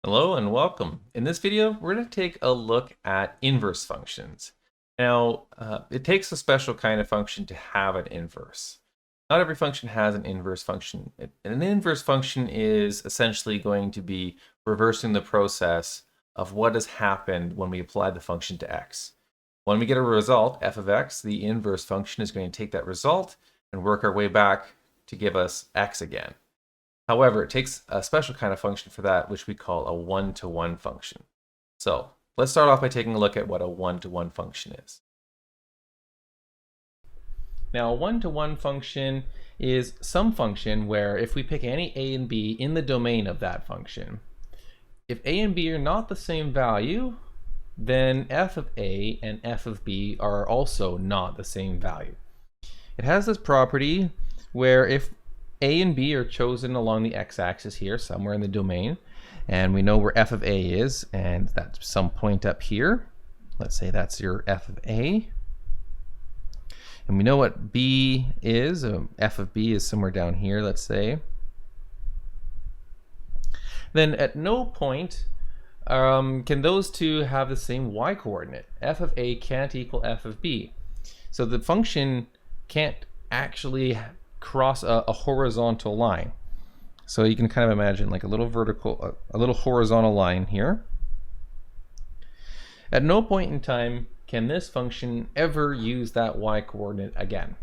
Hello and welcome. In this video, we're going to take a look at inverse functions. Now, it takes a special kind of function to have an inverse. Not every function has an inverse function. An inverse function is essentially going to be reversing the process of what has happened when we apply the function to x. When we get a result, f of x, the inverse function is going to take that result and work our way back to give us x again. However, it takes a special kind of function for that, which we call a one-to-one function. So let's start off by taking a look at what a one-to-one function is. Now, a one-to-one function is some function where if we pick any a and b in the domain of that function, if a and b are not the same value, then f of a and f of b are also not the same value. It has this property where if a and b are chosen along the x-axis here, somewhere in the domain, and we know where f of a is, and that's some point up here. Let's say that's your f of a. And we know what b is. F of b is somewhere down here, let's say. Then at no point can those two have the same y-coordinate. F of a can't equal f of b. So the function can't actually cross a horizontal line. So you can kind of imagine like a little horizontal line here. At no point in time can this function ever use that y-coordinate again.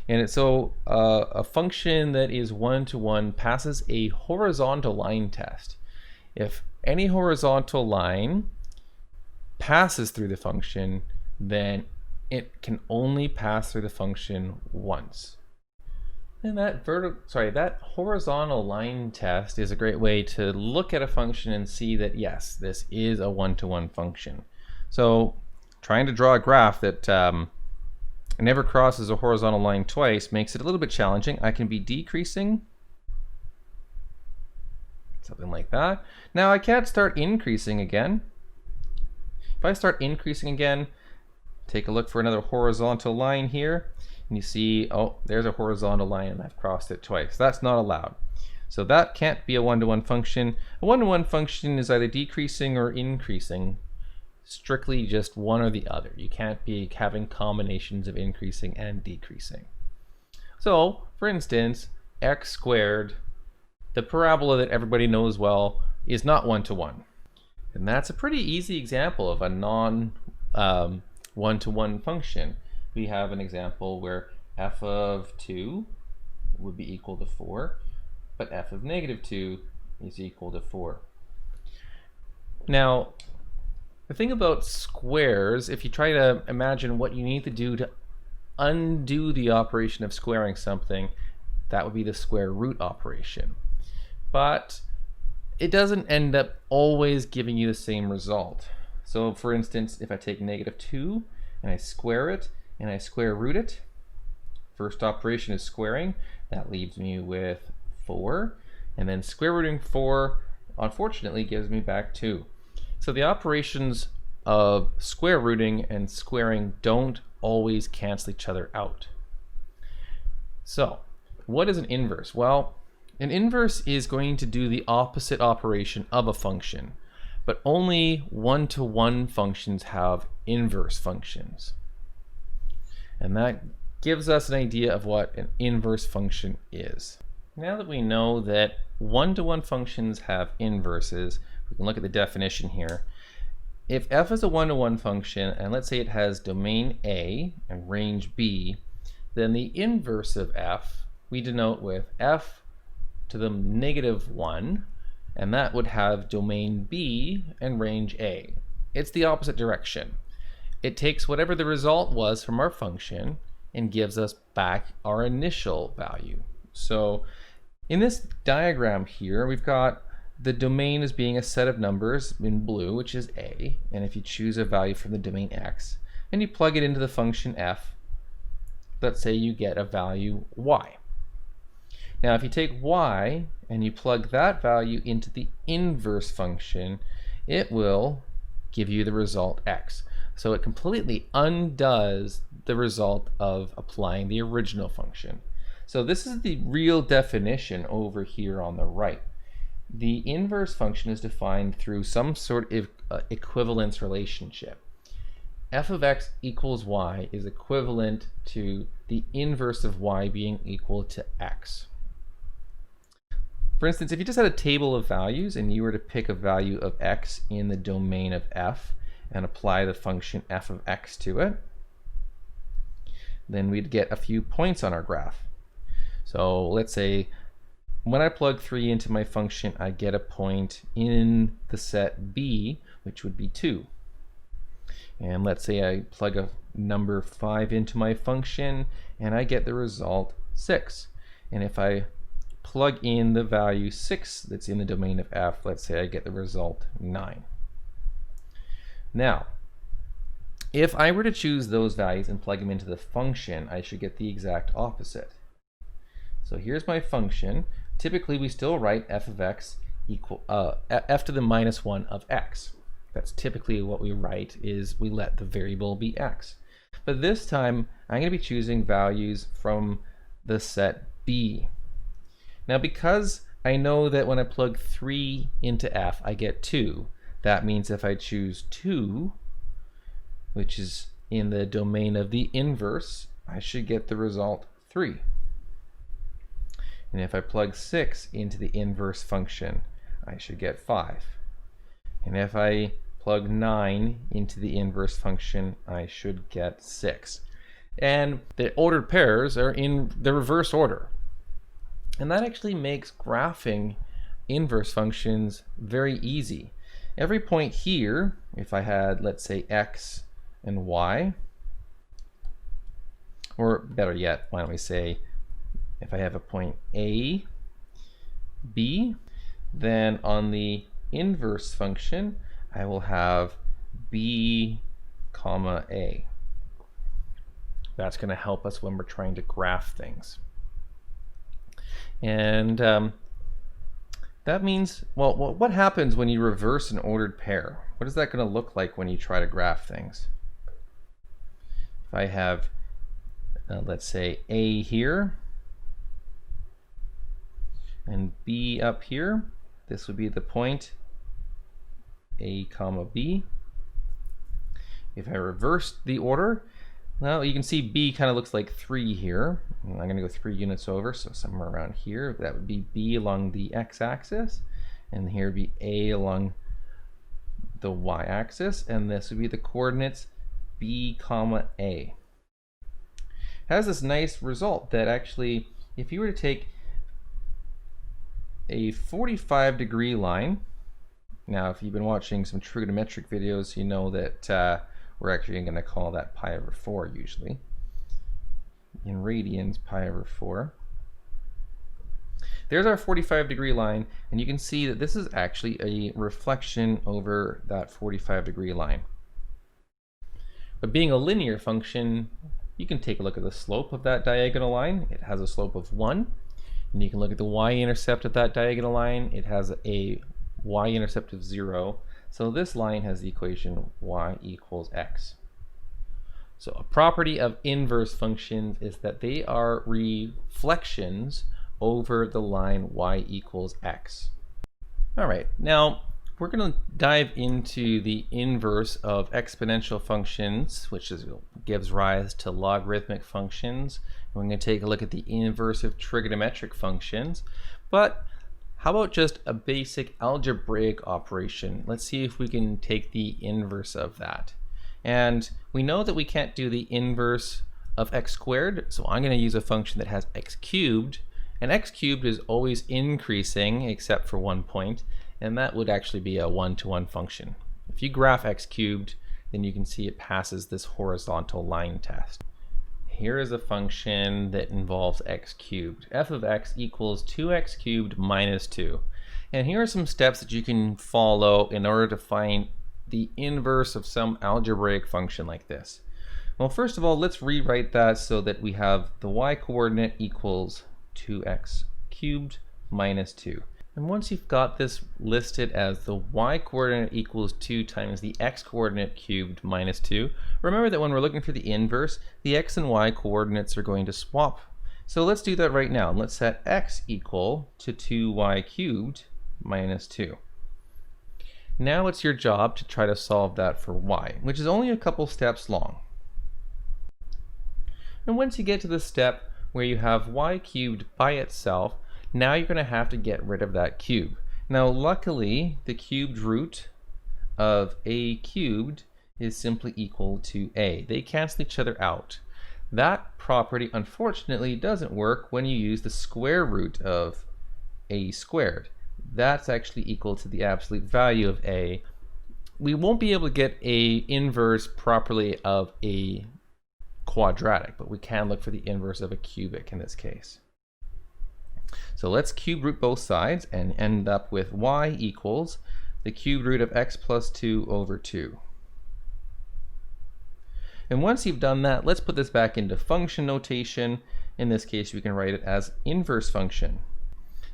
And so a function that is one-to-one passes a horizontal line test. If any horizontal line passes through the function, then it can only pass through the function once. And that horizontal line test is a great way to look at a function and see that yes, this is a one-to-one function. So trying to draw a graph that never crosses a horizontal line twice makes it a little bit challenging. I can be decreasing, something like that. Now I can't start increasing again. If I start increasing again, take a look for another horizontal line here, and you see, oh, there's a horizontal line and I've crossed it twice. That's not allowed. So that can't be a one-to-one function. A one-to-one function is either decreasing or increasing, strictly just one or the other. You can't be having combinations of increasing and decreasing. So, for instance, x squared, the parabola that everybody knows well, is not one-to-one. And that's a pretty easy example of a one-to-one function. We have an example where f of 2 would be equal to 4, but f of negative 2 is equal to 4. Now, the thing about squares, if you try to imagine what you need to do to undo the operation of squaring something, that would be the square root operation. But it doesn't end up always giving you the same result. So for instance, if I take negative 2 and I square it and I square root it, first operation is squaring. That leaves me with 4. And then square rooting 4, unfortunately, gives me back 2. So the operations of square rooting and squaring don't always cancel each other out. So what is an inverse? Well, an inverse is going to do the opposite operation of a function, but only one-to-one functions have inverse functions. And that gives us an idea of what an inverse function is. Now that we know that one-to-one functions have inverses, we can look at the definition here. If f is a one-to-one function, and let's say it has domain A and range B, then the inverse of f we denote with f to the negative 1, and that would have domain B and range A. It's the opposite direction. It takes whatever the result was from our function and gives us back our initial value. So in this diagram here, we've got the domain as being a set of numbers in blue, which is A, and if you choose a value from the domain x, and you plug it into the function f, let's say you get a value y. Now if you take y and you plug that value into the inverse function, it will give you the result x. So it completely undoes the result of applying the original function. So this is the real definition over here on the right. the inverse function is defined through some sort of equivalence relationship. F of x equals y is equivalent to the inverse of y being equal to x. For instance, if you just had a table of values and you were to pick a value of x in the domain of f and apply the function f of x to it, then we'd get a few points on our graph. So let's say when I plug 3 into my function, I get a point in the set b, which would be 2. And let's say I plug a number 5 into my function, and I get the result 6. And if I plug in the value 6 that's in the domain of f, let's say I get the result 9. Now, if I were to choose those values and plug them into the function, I should get the exact opposite. So here's my function. Typically, we still write f of x equal f to the minus 1 of x. That's typically what we write, is we let the variable be x. But this time, I'm going to be choosing values from the set b. Now, because I know that when I plug 3 into f, I get 2, that means if I choose 2, which is in the domain of the inverse, I should get the result 3. And if I plug 6 into the inverse function, I should get 5. And if I plug 9 into the inverse function, I should get 6. And the ordered pairs are in the reverse order. And that actually makes graphing inverse functions very easy. Every point here, if I had, let's say, x and y, or better yet, why don't we say, if I have a point a, b, then on the inverse function, I will have b comma a. That's going to help us when we're trying to graph things. And that means, well, what happens when you reverse an ordered pair? What is that going to look like when you try to graph things? If I have, let's say, a here and b up here, this would be the point a comma b. If I reverse the order, well, you can see b kind of looks like 3 here. I'm going to go 3 units over, so somewhere around here. That would be b along the x-axis, and here would be a along the y-axis, and this would be the coordinates b comma a. It has this nice result that actually, if you were to take a 45-degree line, now if you've been watching some trigonometric videos, you know that we're actually going to call that pi over 4 usually. In radians, pi over 4. There's our 45-degree line, and you can see that this is actually a reflection over that 45-degree line. But being a linear function, you can take a look at the slope of that diagonal line. It has a slope of 1. And you can look at the y-intercept of that diagonal line. It has a y-intercept of 0. So this line has the equation y equals x. So a property of inverse functions is that they are reflections over the line y equals x. All right, now we're going to dive into the inverse of exponential functions, which gives rise to logarithmic functions. We're going to take a look at the inverse of trigonometric functions. But how about just a basic algebraic operation? Let's see if we can take the inverse of that. And we know that we can't do the inverse of x squared, so I'm going to use a function that has x cubed. And x cubed is always increasing except for 1 point, and that would actually be a 1-to-1 function. If you graph x cubed, then you can see it passes this horizontal line test. Here is a function that involves x cubed. F of x equals 2x cubed minus 2. And here are some steps that you can follow in order to find the inverse of some algebraic function like this. Well, first of all, let's rewrite that so that we have the y-coordinate equals 2x cubed minus 2. And once you've got this listed as the y-coordinate equals 2 times the x-coordinate cubed minus 2, remember that when we're looking for the inverse, the x and y coordinates are going to swap. So let's do that right now. Let's set x equal to 2y cubed minus 2. Now it's your job to try to solve that for y, which is only a couple steps long. And once you get to the step where you have y cubed by itself, now you're going to have to get rid of that cube. Now luckily, the cubed root of a cubed is simply equal to a. They cancel each other out. That property unfortunately doesn't work when you use the square root of a squared. That's actually equal to the absolute value of a. We won't be able to get a inverse properly of a quadratic, but we can look for the inverse of a cubic in this case. So let's cube root both sides and end up with y equals the cube root of x plus 2 over 2. And once you've done that, let's put this back into function notation. In this case, we can write it as inverse function.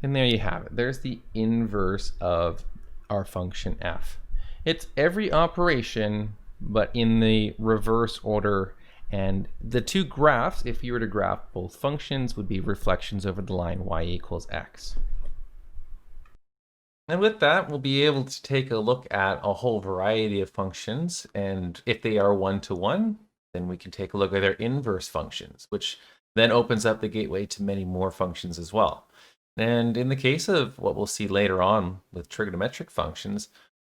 And there you have it. There's the inverse of our function f. It's every operation, but in the reverse order. And the two graphs, if you were to graph both functions, would be reflections over the line y equals x. And with that, we'll be able to take a look at a whole variety of functions. And if they are one-to-one, then we can take a look at their inverse functions, which then opens up the gateway to many more functions as well. And in the case of what we'll see later on with trigonometric functions,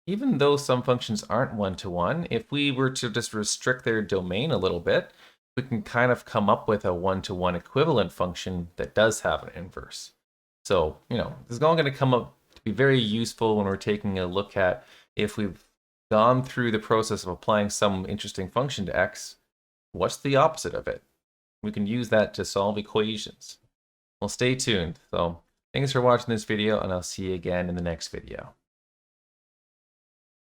even though some functions aren't one-to-one, if we were to just restrict their domain a little bit, we can kind of come up with a one-to-one equivalent function that does have an inverse. So, this is all going to come up to be very useful when we're taking a look at if we've gone through the process of applying some interesting function to x, what's the opposite of it? We can use that to solve equations. Well, stay tuned. So, thanks for watching this video, and I'll see you again in the next video.